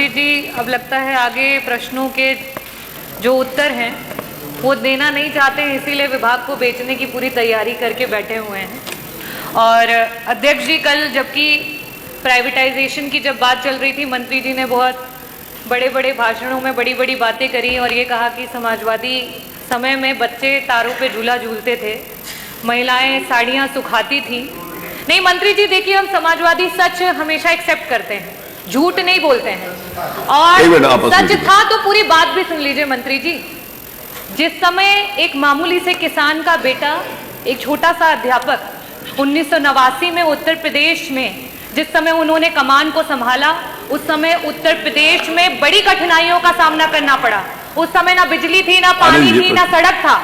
मंत्री जी, अब लगता है आगे प्रश्नों के जो उत्तर हैं वो देना नहीं चाहते हैं, इसीलिए विभाग को बेचने की पूरी तैयारी करके बैठे हुए हैं। और अध्यक्ष जी, कल जबकि प्राइवेटाइजेशन की जब बात चल रही थी, मंत्री जी ने बहुत बड़े बड़े भाषणों में बड़ी बड़ी बातें करी और ये कहा कि समाजवादी समय में बच्चे तारों पे झूला झूलते थे, महिलाएं साड़ियाँ सुखाती थी। नहीं मंत्री जी, देखिए, हम समाजवादी सच हमेशा एक्सेप्ट करते हैं, झूठ नहीं बोलते हैं। और सच था तो पूरी बात भी सुन लीजिए मंत्री जी। जिस समय एक मामूली से किसान का बेटा, एक छोटा सा अध्यापक, 1989 में उत्तर प्रदेश में जिस समय उन्होंने कमान को संभाला, उस समय उत्तर प्रदेश में बड़ी कठिनाइयों का सामना करना पड़ा। उस समय ना बिजली थी, ना पानी थी, ना सड़क था।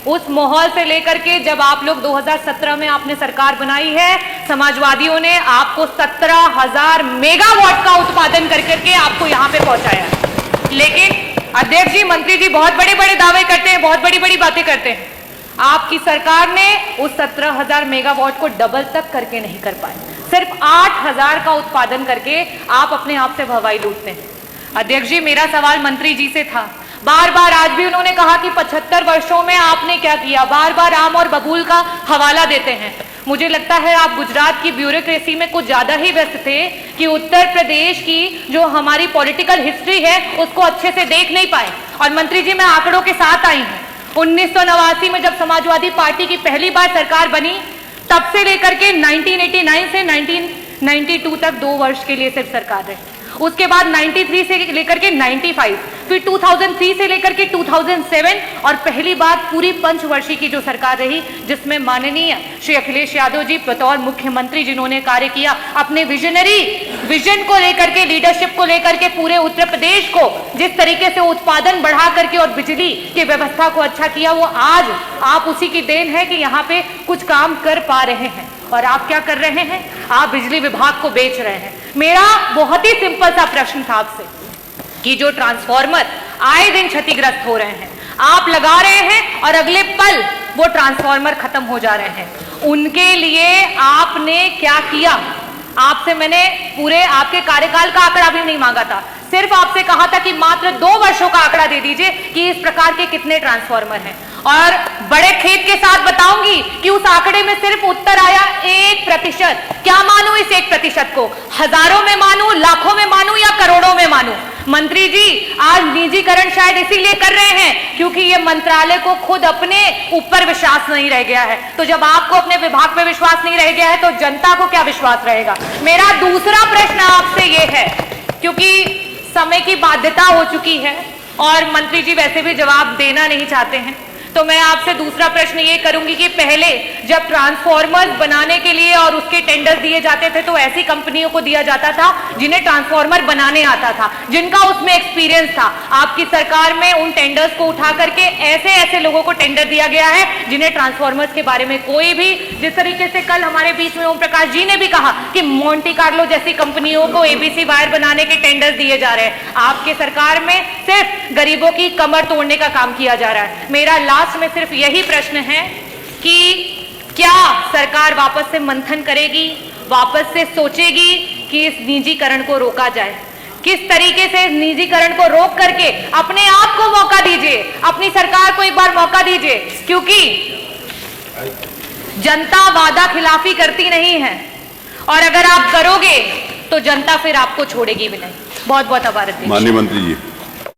उस माहौल से लेकर के जब आप लोग 2017 में आपने सरकार बनाई है, समाजवादियों ने आपको 17,000 मेगावाट का उत्पादन करके आपको यहां पे पहुंचाया। लेकिन अध्यक्ष जी, मंत्री जी बहुत बड़े बड़े दावे करते हैं, बहुत बड़ी बड़ी बातें करते हैं। आपकी सरकार ने उस 17,000 मेगावाट को डबल तक करके नहीं कर पाए। सिर्फ 8,000 का उत्पादन करके आप अपने आप से भवाई लूटते हैं। अध्यक्ष जी, मेरा सवाल मंत्री जी से था, बार बार आज भी उन्होंने कहा कि 75 वर्षों में आपने क्या किया, बार बार आम और बबूल का हवाला देते हैं। मुझे लगता है आप गुजरात की ब्यूरोक्रेसी में कुछ ज्यादा ही व्यस्त थे कि उत्तर प्रदेश की जो हमारी पॉलिटिकल हिस्ट्री है उसको अच्छे से देख नहीं पाए। और मंत्री जी, मैं आंकड़ों के साथ आई हूं। 1989 में जब समाजवादी पार्टी की पहली बार सरकार बनी, तब से लेकर के 1989 से 1992 तक 2 वर्ष के लिए सिर्फ सरकार रही। उसके बाद 93 से लेकर के 95, फिर 2003 से लेकर के 2007 और पहली बार पूरी पंचवर्षीय की जो सरकार रही, जिसमें माननीय श्री अखिलेश यादव जी बतौर मुख्यमंत्री जिन्होंने कार्य किया, अपने विजन को लेकर के, लीडरशिप को लेकर के पूरे उत्तर प्रदेश को जिस तरीके से उत्पादन बढ़ा करके और बिजली की व्यवस्था को अच्छा किया, वो आज आप उसी की देन है कि यहाँ पे कुछ काम कर पा रहे हैं। और आप क्या कर रहे हैं? आप बिजली विभाग को बेच रहे हैं। मेरा बहुत ही सिंपल सा प्रश्न था आपसे कि जो ट्रांसफार्मर आए दिन क्षतिग्रस्त हो रहे हैं, आप लगा रहे हैं और अगले पल वो ट्रांसफार्मर खत्म हो जा रहे हैं, उनके लिए आपने क्या किया? आपसे मैंने पूरे आपके कार्यकाल का आंकड़ा भी नहीं मांगा था, सिर्फ आपसे कहा था कि मात्र 2 वर्षों का आंकड़ा दे दीजिए कि इस प्रकार के कितने ट्रांसफार्मर हैं। और बड़े खेद के साथ बताऊंगी कि उस आंकड़े में सिर्फ उत्तर आया 1%। क्या मानूं इस 1% को? हजारों में मानूं, लाखों में मानूं या करोड़ों में मानूं? मंत्री जी, आज निजीकरण शायद इसीलिए कर रहे हैं क्योंकि ये मंत्रालय को खुद अपने ऊपर विश्वास नहीं रह गया है। तो जब आपको अपने विभाग पे विश्वास नहीं रह गया है तो जनता को क्या विश्वास रहेगा? मेरा दूसरा प्रश्न आपसे ये है, क्योंकि समय की बाध्यता हो चुकी है और मंत्री जी वैसे भी जवाब देना नहीं चाहते हैं, तो मैं आपसे दूसरा प्रश्न ये करूंगी कि पहले जब ट्रांसफार्मर्स बनाने के लिए और उसके टेंडर दिए जाते थे तो ऐसी कंपनियों को दिया जाता था जिन्हें ट्रांसफार्मर बनाने आता था, जिनका उसमें एक्सपीरियंस था। आपकी सरकार में उन टेंडर्स को उठा करके ऐसे लोगों को टेंडर दिया गया है जिन्हें ट्रांसफार्मर्स के बारे में कोई भी, जिस तरीके से कल हमारे बीच में ओम प्रकाश जी ने भी कहा कि मोंटी कार्लो जैसी कंपनियों को एबीसी वायर बनाने के टेंडर दिए जा रहे हैं, आपके सरकार में सिर्फ गरीबों की कमर तोड़ने का काम किया जा रहा है। मेरा लास्ट में सिर्फ यही प्रश्न है कि क्या सरकार वापस से मंथन करेगी, वापस से सोचेगी कि इस निजीकरण को रोका जाए? किस तरीके से निजीकरण को रोक करके अपने आप को मौका दीजिए, अपनी सरकार को एक बार मौका दीजिए, क्योंकि जनता वादा खिलाफी करती नहीं है और अगर आप करोगे तो जनता फिर आपको छोड़ेगी भी नहीं। बहुत बहुत आभार। माननीय मंत्री जी।